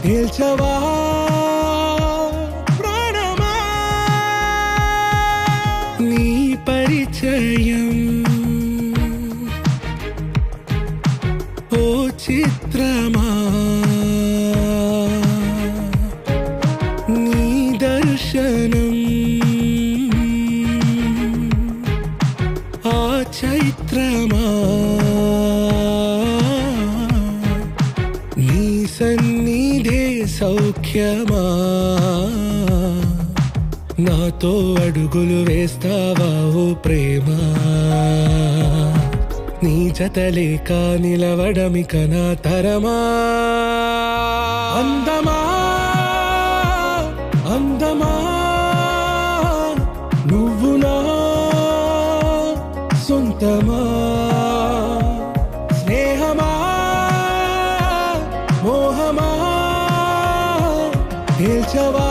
తేల్చవా ప్రాణమా నీ పరిచయం ఓ చిత్రమా నీ దర్శనం ఆ చైత్రమా నీ సన్నిధే సౌఖ్యమా నాతో అడుగులు వేస్తావా ఓ ప్రేమ నీ జతలేక నిలవడమిక నా తరమా అందమా అందమా నువ్వు నా సొంతమా స్నేహమా మోహమా తేల్చవా